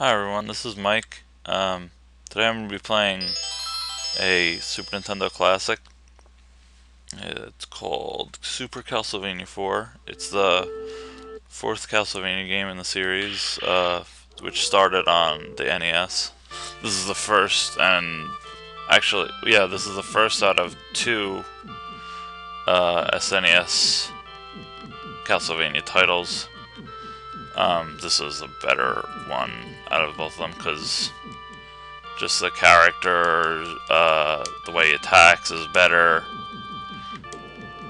Hi everyone, this is Mike. Today I'm going to be playing a Super Nintendo classic. It's called Super Castlevania IV. It's the fourth Castlevania game in the series, which started on the NES. This is the first, and actually, yeah, this is the first out of two SNES Castlevania titles. This is a better one out of both of them because just the character, the way he attacks is better,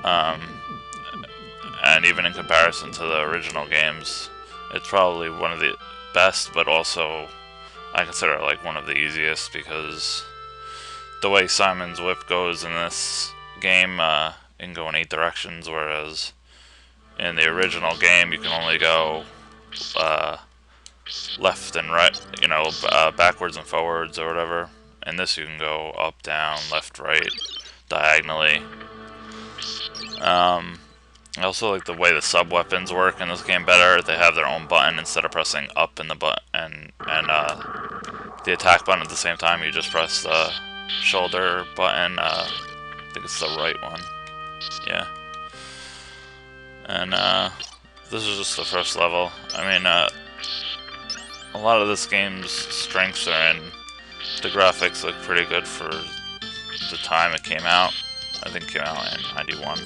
um, and even in comparison to the original games, it's probably one of the best, but also I consider it like one of the easiest because the way Simon's whip goes in this game, it can go in 8 directions, whereas in the original game you can only go left and right, backwards and forwards or whatever. In this you can go up, down, left, right, diagonally. I also like the way the sub weapons work in this game better. They have their own button instead of pressing up in the button and the attack button at the same time. You just press the shoulder button. I think it's the right one. Yeah. And this is just the first level. I mean, a lot of this game's strengths are in the graphics. Look pretty good for the time it came out. I think it came out in '91.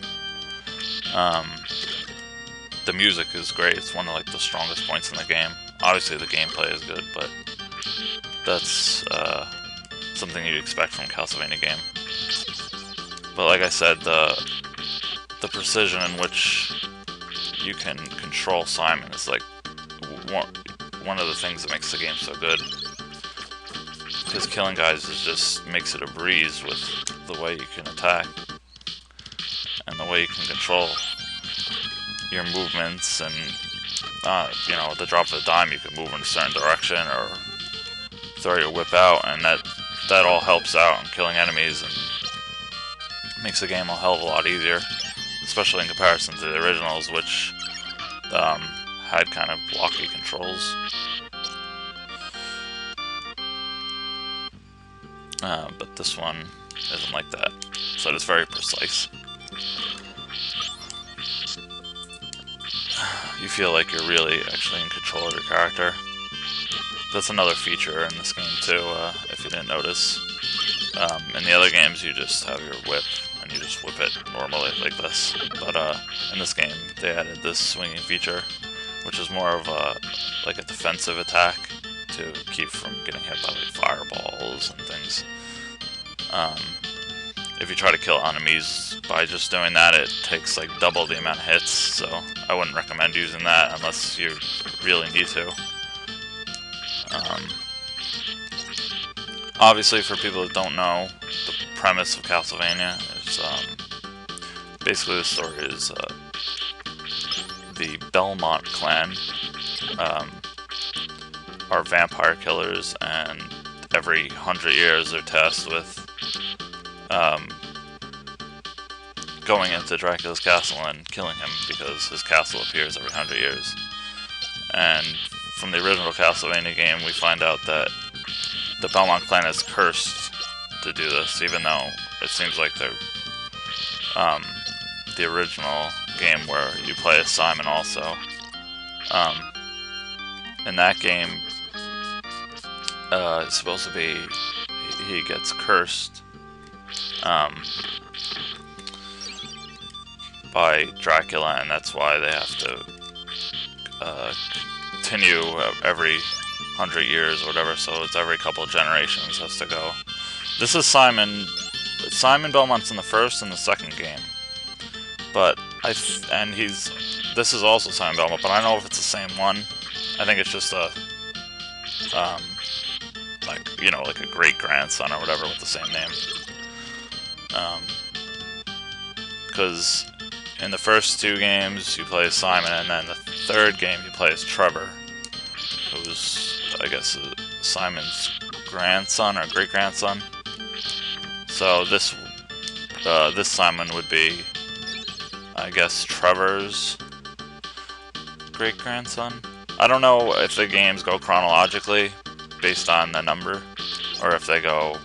The music is great. It's one of like the strongest points in the game. Obviously the gameplay is good, but that's something you'd expect from a Castlevania game. But like I said, the precision in which you can control Simon is like one of the things that makes the game so good. Because killing guys just makes it a breeze with the way you can attack and the way you can control your movements, and at the drop of a dime you can move in a certain direction or throw your whip out, and that all helps out in killing enemies and makes the game a hell of a lot easier, especially in comparison to the originals, which had kind of blocky controls. But this one isn't like that, so it's very precise. You feel like you're really actually in control of your character. That's another feature in this game too, if you didn't notice. In the other games you just have your whip, and you just whip it normally like this. But in this game they added this swinging feature, which is more of a defensive attack to keep from getting hit by like fireballs and things. If you try to kill enemies by just doing that, it takes like double the amount of hits, so I wouldn't recommend using that unless you really need to. Obviously, for people that don't know, the premise of Castlevania is basically the story is the Belmont clan are vampire killers, and every 100 years they're tasked with going into Dracula's castle and killing him because his castle appears every 100 years. And from the original Castlevania game, we find out that the Belmont clan is cursed to do this, even though it seems like they're the original game where you play as Simon also. In that game, it's supposed to be he gets cursed by Dracula, and that's why they have to continue every 100 years or whatever, so it's every couple of generations has to go. This is Simon Belmont's in the first and the second game, but this is also Simon Belmont, but I don't know if it's the same one. I think it's just a like a great grandson or whatever with the same name. Because in the first two games you play as Simon, and then the third game you play as Trevor, who's, I guess, Simon's grandson or great-grandson. So this Simon would be, I guess, Trevor's great-grandson. I don't know if the games go chronologically based on the number, or if they go,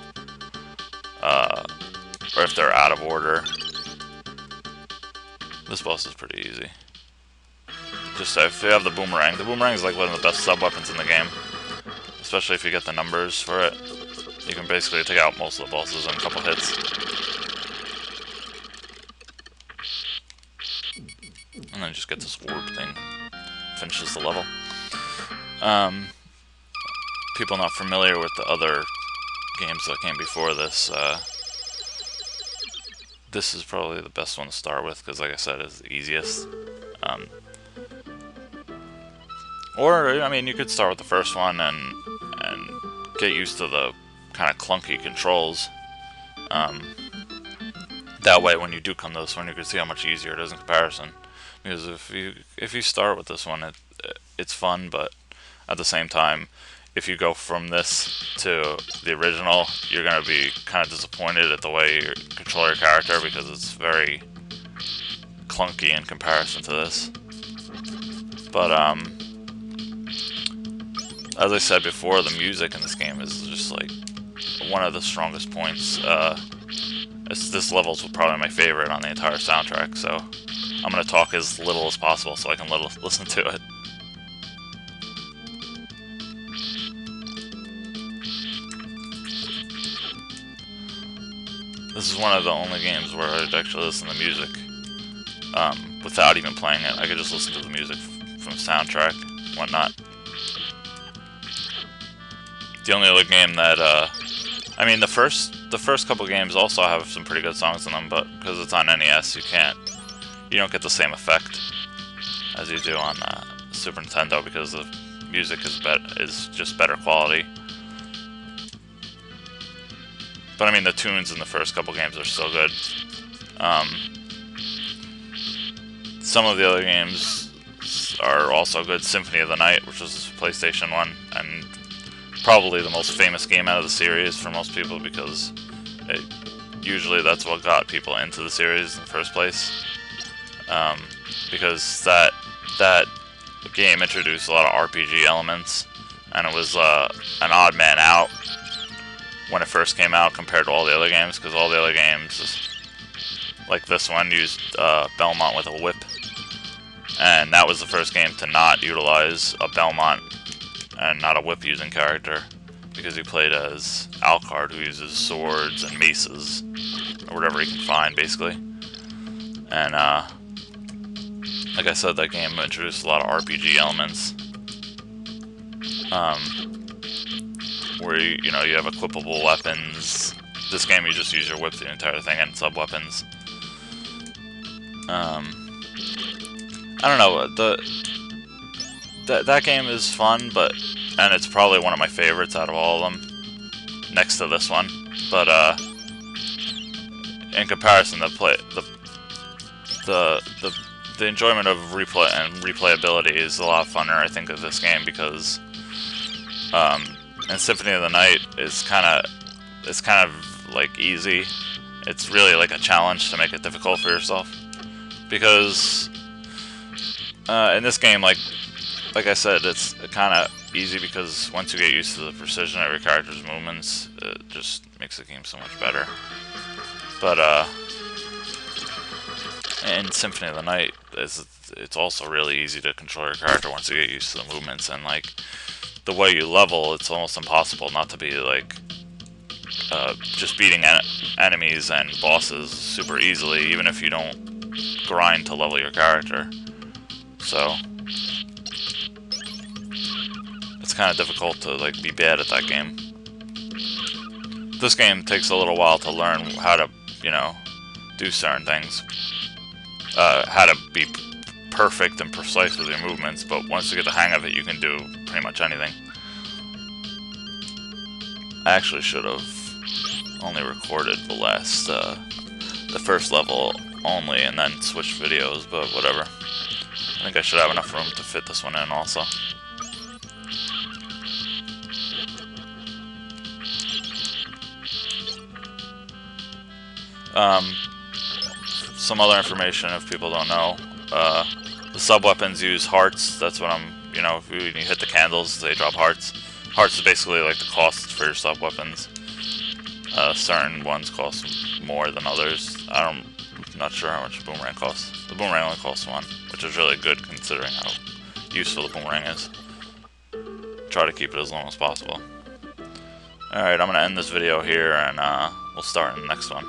or if they're out of order. This boss is pretty easy. Just if you have the boomerang is like one of the best sub-weapons in the game. Especially if you get the numbers for it. You can basically take out most of the bosses in a couple hits. And then just get this orb thing. Finishes the level. People not familiar with the other games that came before this, this is probably the best one to start with, because like I said, it's the easiest. Or, I mean, you could start with the first one and get used to the kind of clunky controls. That way, when you do come to this one, you can see how much easier it is in comparison. Because if you start with this one, it's fun, but at the same time, if you go from this to the original, you're going to be kind of disappointed at the way you control your character, because it's very clunky in comparison to this. But, as I said before, the music in this game is just like one of the strongest points. This level's probably my favorite on the entire soundtrack, so I'm going to talk as little as possible so I can listen to it. This is one of the only games where I'd actually listen to music without even playing it. I could just listen to the music from the soundtrack and whatnot. The only other game that, I mean, the first couple games also have some pretty good songs in them, but because it's on NES, you don't get the same effect as you do on Super Nintendo, because the music is just better quality. But I mean, the tunes in the first couple games are still good. Some of the other games are also good. Symphony of the Night, which was a PlayStation 1, and probably the most famous game out of the series for most people, because usually that's what got people into the series in the first place. Because that game introduced a lot of RPG elements, and it was an odd man out when it first came out compared to all the other games, because all the other games, like this one, used Belmont with a whip, and that was the first game to not utilize a Belmont and not a whip using character, because he played as Alucard, who uses swords and maces, or whatever he can find, basically. And like I said, that game introduced a lot of RPG elements, where you have equipable weapons. This game, you just use your whip the entire thing, and sub-weapons. I don't know, that game is fun, and it's probably one of my favorites out of all of them, next to this one. But in comparison, the enjoyment of replay and replayability is a lot funner, I think, of this game, because and Symphony of the Night is kind of like easy. It's really like a challenge to make it difficult for yourself, because in this game, like I said, it's kind of easy, because once you get used to the precision of your character's movements, it just makes the game so much better. But in Symphony of the Night, it's also really easy to control your character once you get used to the movements, and like the way you level, it's almost impossible not to be like just beating enemies and bosses super easily, even if you don't grind to level your character. So it's kind of difficult to like be bad at that game. This game takes a little while to learn how to, do certain things, how to be perfect and precise with your movements, but once you get the hang of it, you can do pretty much anything. I actually should have only recorded the first level only, and then switched videos, but whatever. I think I should have enough room to fit this one in also. Some other information, if people don't know, the sub-weapons use hearts. That's what I'm You know, if you hit the candles, they drop hearts. Hearts is basically like the cost for your sub weapons. Certain ones cost more than others. I'm not sure how much a boomerang costs. The boomerang only costs 1, which is really good considering how useful the boomerang is. Try to keep it as long as possible. Alright, I'm going to end this video here, and we'll start in the next one.